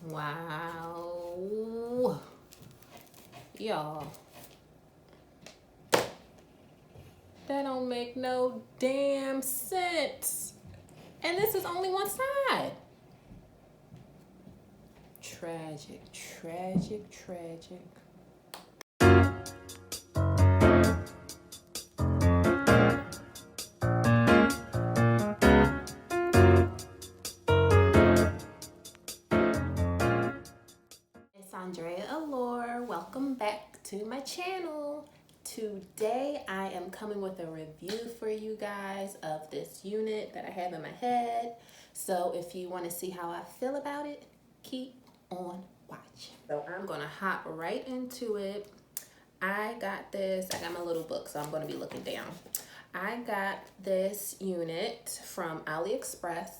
Wow. Y'all. That don't make no damn sense. And this is only one side. Tragic, tragic, tragic. It's Andreaallurebeauty. Welcome back to my channel. Today I am coming with a review for you guys of this unit that I have in my head. So if you want to see how I feel about it, keep on watching. So I'm gonna hop right into it. I got my little book, so I'm gonna be looking down. I got this unit from AliExpress.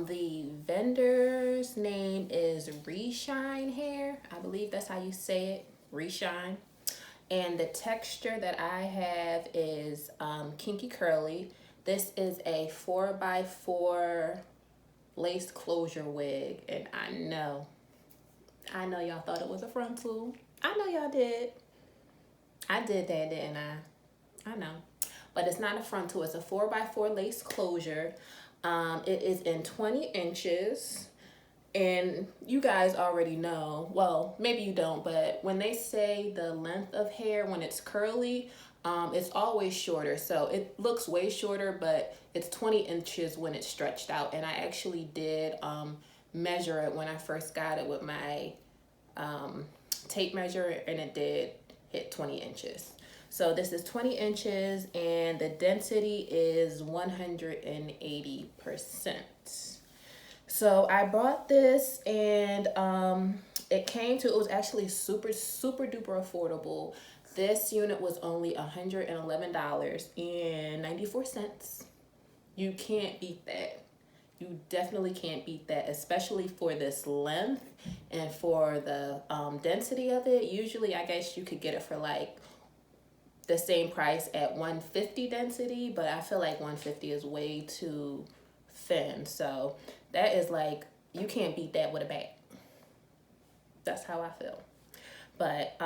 The vendor's name is Reshine Hair. I believe that's how you say it, Reshine. And the texture that I have is Kinky Curly. This is a 4x4 lace closure wig, and I know y'all thought it was a frontal. I know y'all did. I did that, didn't I? I know. But it's not a frontal, it's a 4x4 lace closure. It is in 20 inches. And you guys already know, well, maybe you don't, but when they say the length of hair when it's curly, it's always shorter. So it looks way shorter, but it's 20 inches when it's stretched out. And I actually did measure it when I first got it with my tape measure, and it did hit 20 inches. So this is 20 inches and the density is 180%. So I bought this, and it was actually super duper affordable. This unit was only $111.94. You can't beat that. You definitely can't beat that, especially for this length and for the density of it. Usually I guess you could get it for like the same price at 150 density, but I feel like 150 is way too thin. So that is like, you can't beat that with a bat. That's how I feel. But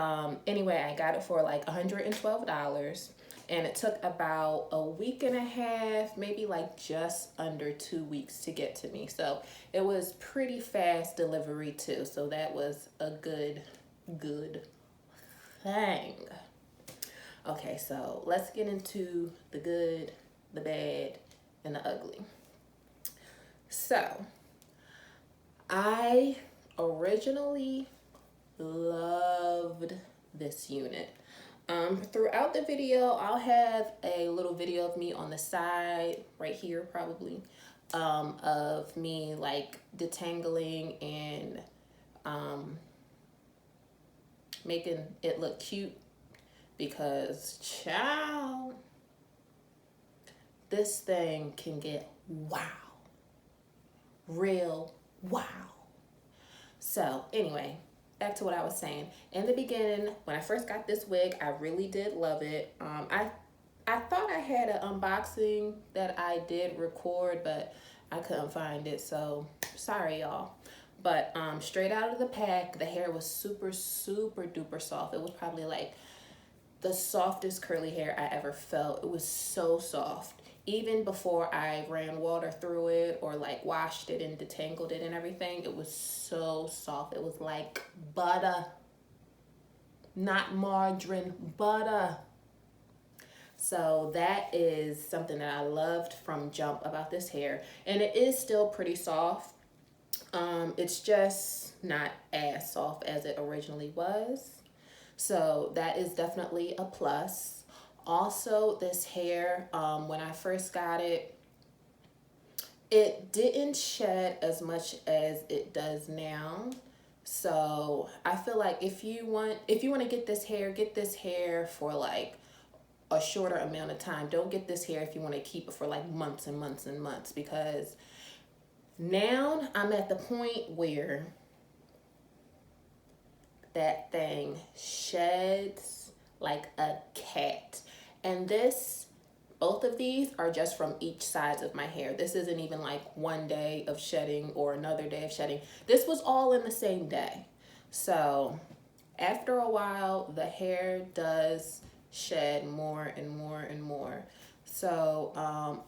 anyway, I got it for like $112, and it took about a week and a half, maybe like just under 2 weeks to get to me. So it was pretty fast delivery too. So that was a good thing. Okay, so let's get into the good, the bad, and the ugly. So I originally loved this unit. Throughout the video, I'll have a little video of me on the side, right here probably, of me like detangling and making it look cute, because child, this thing can get wow. Real wow. So anyway, back to what I was saying. In the beginning, when I first got this wig, I really did love it. I thought I had an unboxing that I did record, but I couldn't find it, so sorry y'all. But straight out of the pack, the hair was super duper soft. It was probably like the softest curly hair I ever felt. It was so soft. Even before I ran water through it or like washed it and detangled it and everything, it was so soft. It was like butter. Not margarine, butter. So that is something that I loved from jump about this hair. And it is still pretty soft. It's just not as soft as it originally was. So that is definitely a plus. Also, this hair, when I first got it, it didn't shed as much as it does now. So I feel like if you want to get this hair for like a shorter amount of time. Don't get this hair if you want to keep it for like months and months and months, because now I'm at the point where that thing sheds like a cat. And this Both of these are just from each sides of my hair. This isn't even like one day of shedding or another day of shedding. This was all in the same day. So after a while, the hair does shed more and more and more. So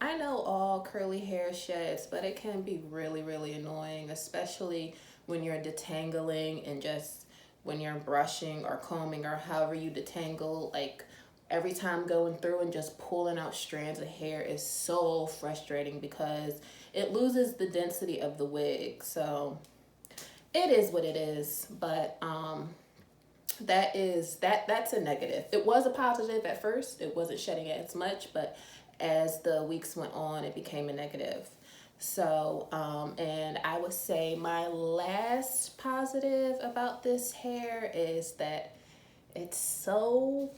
I know all curly hair sheds, but it can be really, really annoying, especially when you're detangling and just when you're brushing or combing or however you detangle. Like every time going through and just pulling out strands of hair is so frustrating because it loses the density of the wig. So it is what it is, but that's a negative. It was a positive at first. It wasn't shedding as much, but as the weeks went on, it became a negative. So, and I would say my last positive about this hair is that it's so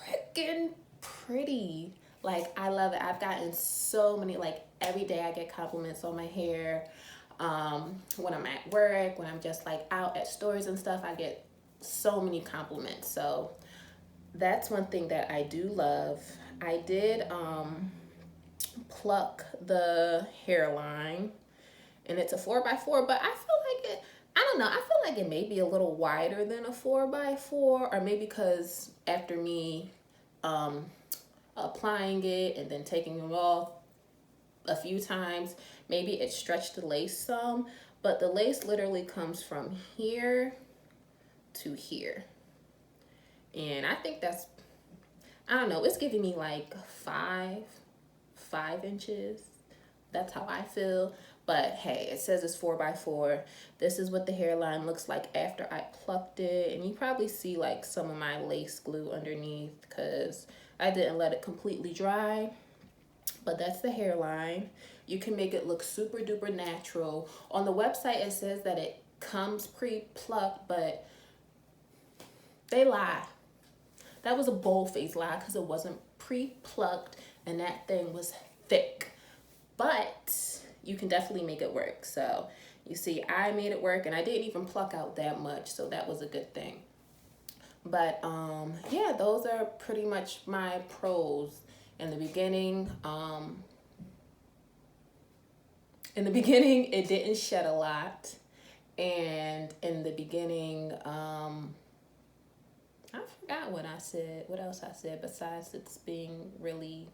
freaking pretty. Like, I love it. I've gotten so many, like every day I get compliments on my hair. When I'm at work, when I'm just like out at stores and stuff, I get so many compliments. So that's one thing that I do love. I did pluck the hairline, and it's a 4x4, but I feel like it, I don't know, I feel like it may be a little wider than a 4x4, or maybe because after me applying it and then taking it off a few times, maybe it stretched the lace some, but the lace literally comes from here to here. And I think that's, I don't know, it's giving me like five inches. That's how I feel. But hey, it says it's 4x4. This is what the hairline looks like after I plucked it. And you probably see like some of my lace glue underneath because I didn't let it completely dry. But that's the hairline. You can make it look super duper natural. On the website, it says that it comes pre-plucked, but they lie. That was a bold-faced lie because it wasn't pre-plucked and that thing was thick. But you can definitely make it work. So you see, I made it work and I didn't even pluck out that much, so that was a good thing. But yeah, those are pretty much my pros. In the beginning, it didn't shed a lot. And in the beginning, I forgot what I said. What else I said besides it's being really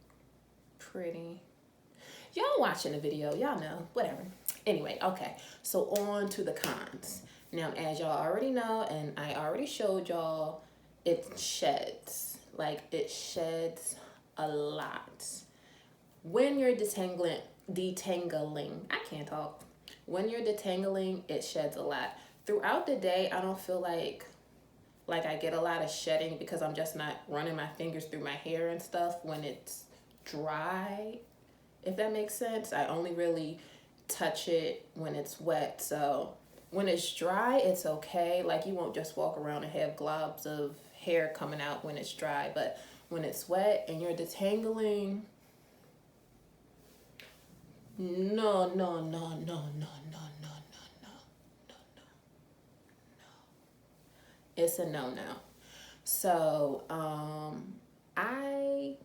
pretty. Y'all watching the video, y'all know, whatever. Anyway, okay, so on to the cons. Now, as y'all already know, and I already showed y'all, it sheds. Like, it sheds a lot. When you're detangling, I can't talk. When you're detangling, it sheds a lot. Throughout the day, I don't feel like I get a lot of shedding because I'm just not running my fingers through my hair and stuff when it's dry, if that makes sense. I only really touch it when it's wet. So when it's dry, it's okay. Like, you won't just walk around and have globs of hair coming out when it's dry. But when it's wet and you're detangling, no. It's a no. So I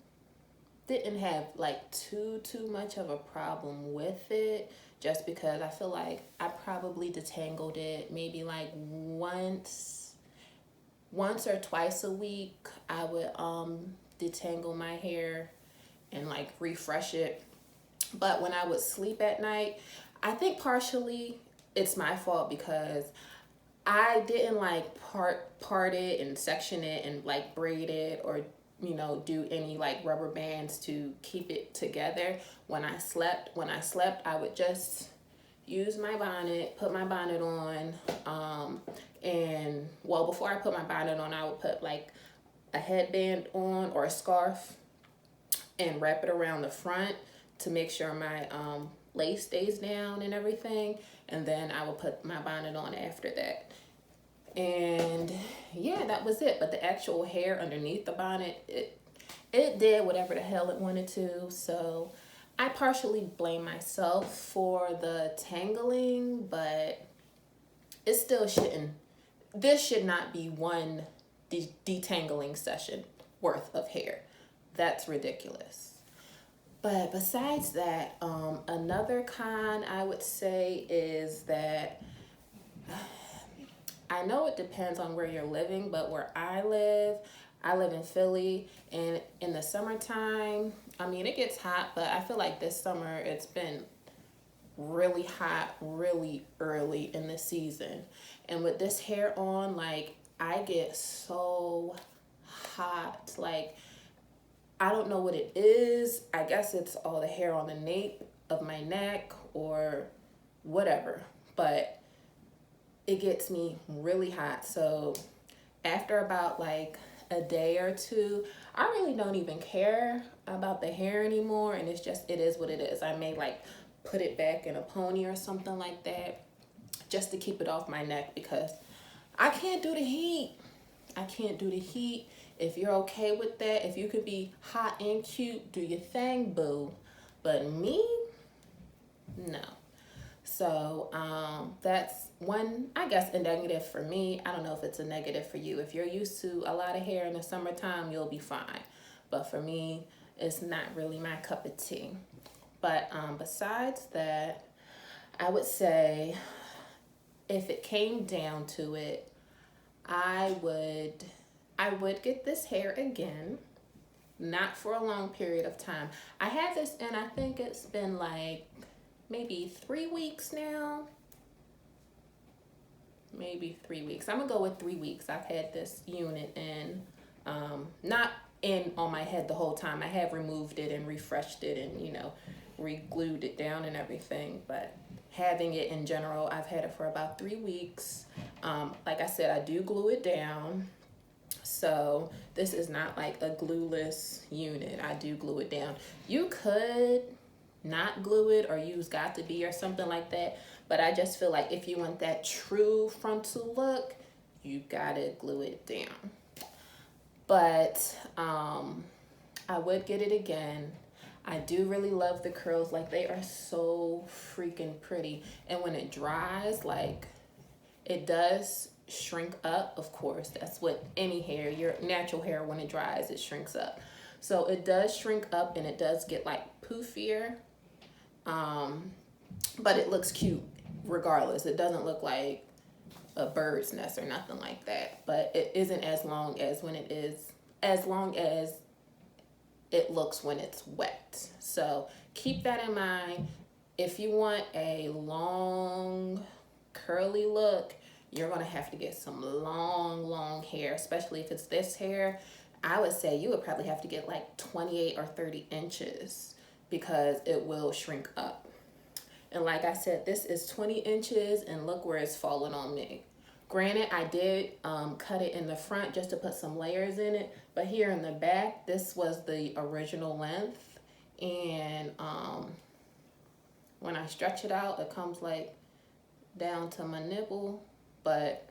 didn't have like too much of a problem with it, just because I feel like I probably detangled it maybe like once or twice a week. I would detangle my hair and like refresh it. But when I would sleep at night, I think partially it's my fault because I didn't like part it and section it and like braid it or, you know, do any like rubber bands to keep it together. When I slept, I would just use my bonnet, put my bonnet on, and well, before I put my bonnet on, I would put like a headband on or a scarf and wrap it around the front to make sure my lace stays down and everything. And then I would put my bonnet on after that. And yeah, that was it. But the actual hair underneath the bonnet, it did whatever the hell it wanted to. So I partially blame myself for the tangling, but it still shouldn't. This should not be one detangling session worth of hair. That's ridiculous. But besides that, another con I would say is that I know it depends on where you're living, but where I live in Philly, and in the summertime, I mean, it gets hot, but I feel like this summer it's been really hot really early in the season. And with this hair on, like, I get so hot. Like, I don't know what it is. I guess it's all the hair on the nape of my neck or whatever. But it gets me really hot. So after about like a day or two, I really don't even care about the hair anymore. And it's just, it is what it is. I may like put it back in a pony or something like that just to keep it off my neck, because I can't do the heat. I can't do the heat. If you're okay with that, if you could be hot and cute, do your thing, boo. But me, no. So that's one, I guess, a negative for me. I don't know if it's a negative for you. If you're used to a lot of hair in the summertime, you'll be fine. But for me, it's not really my cup of tea. But besides that, I would say if it came down to it, I would get this hair again, not for a long period of time. I had this and I think it's been like maybe 3 weeks now. Maybe 3 weeks. I'm gonna go with 3 weeks. I've had this unit in, not in on my head the whole time. I have removed it and refreshed it and, you know, re-glued it down and everything. But having it in general, I've had it for about 3 weeks. Like I said, I do glue it down. So this is not like a glueless unit. I do glue it down. You could not glue it or use got to be or something like that, but I just feel like if you want that true frontal look, you gotta glue it down. But I would get it again. I do really love the curls. Like, they are so freaking pretty, and when it dries, like, it does shrink up. Of course, that's what any hair, your natural hair, when it dries, it shrinks up. So it does shrink up and it does get like poofier, but it looks cute regardless. It doesn't look like a bird's nest or nothing like that, but it isn't as long as when it is, as long as it looks when it's wet. So keep that in mind. If you want a long curly look, you're gonna have to get some long hair, especially if it's this hair. I would say you would probably have to get like 28 or 30 inches because it will shrink up. And like I said, this is 20 inches and look where it's fallen on me. Granted, I did cut it in the front just to put some layers in it, but here in the back, this was the original length. And when I stretch it out, it comes like down to my nipple, but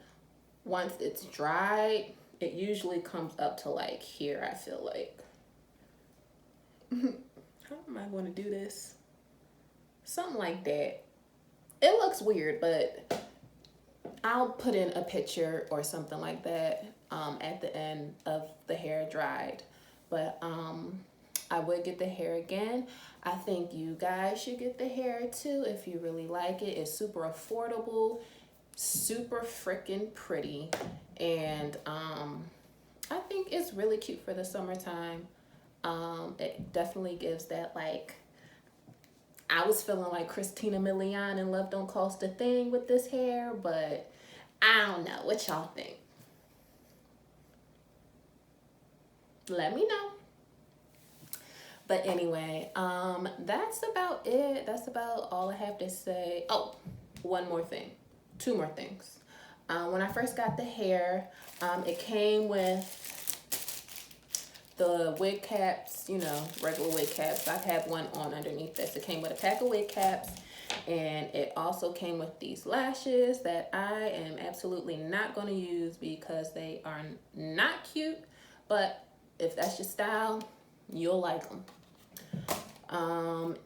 once it's dried, it usually comes up to like here, I feel like. How am I going to do this? Something like that. It looks weird, but I'll put in a picture or something like that at the end of the hair dried. But I would get the hair again. I think you guys should get the hair too if you really like it. It's super affordable, super freaking pretty, and I think it's really cute for the summertime. It definitely gives that, like, I was feeling like Christina Milian in Love Don't Cost a Thing with this hair, but I don't know. What y'all think? Let me know. But anyway, that's about it. That's about all I have to say. Oh, one more thing. Two more things. When I first got the hair, it came with the wig caps, you know, regular wig caps. I've had one on underneath this. It came with a pack of wig caps, and it also came with these lashes that I am absolutely not going to use because they are not cute, but if that's your style, you'll like them.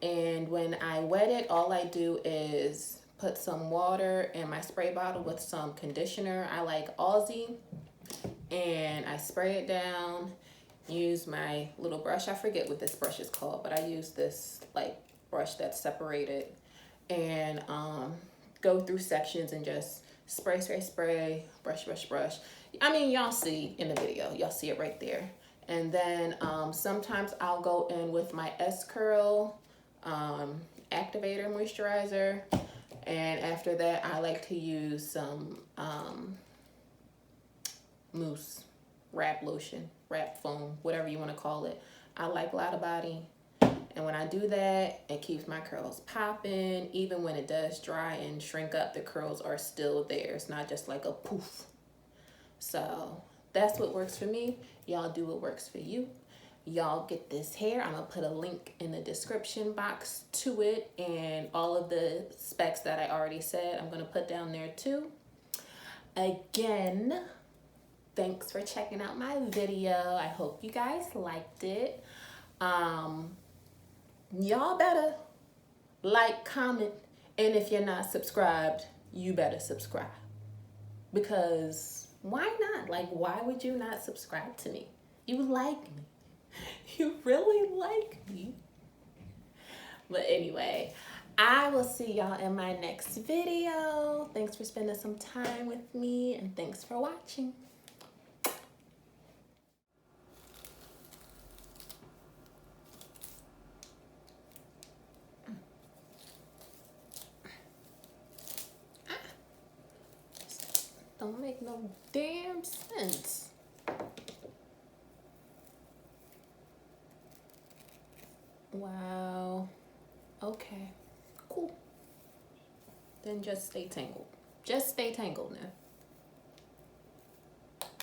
And when I wet it, all I do is put some water in my spray bottle with some conditioner. I like Aussie, and I spray it down. use my little brush. I forget what this brush is called, but I use this like brush that's separated, and go through sections and just spray, spray, spray, brush, brush, brush. I mean, y'all see in the video, y'all see it right there. And then sometimes I'll go in with my S-Curl activator moisturizer. And after that, I like to use some mousse, wrap lotion, wrap foam, whatever you want to call it. I like WIG. And when I do that, it keeps my curls popping. Even when it does dry and shrink up, the curls are still there. It's not just like a poof. So that's what works for me. Y'all do what works for you. Y'all get this hair. I'm gonna put a link in the description box to it, and all of the specs that I already said, I'm gonna put down there too. Again, thanks for checking out my video. I hope you guys liked it. Y'all better like, comment, and if you're not subscribed, you better subscribe. Because why not? Like, why would you not subscribe to me? You like me. You really like me. But anyway, I will see y'all in my next video. Thanks for spending some time with me, and thanks for watching. Don't make no damn sense. Wow. Okay. Cool. Then just stay tangled. Just stay tangled now.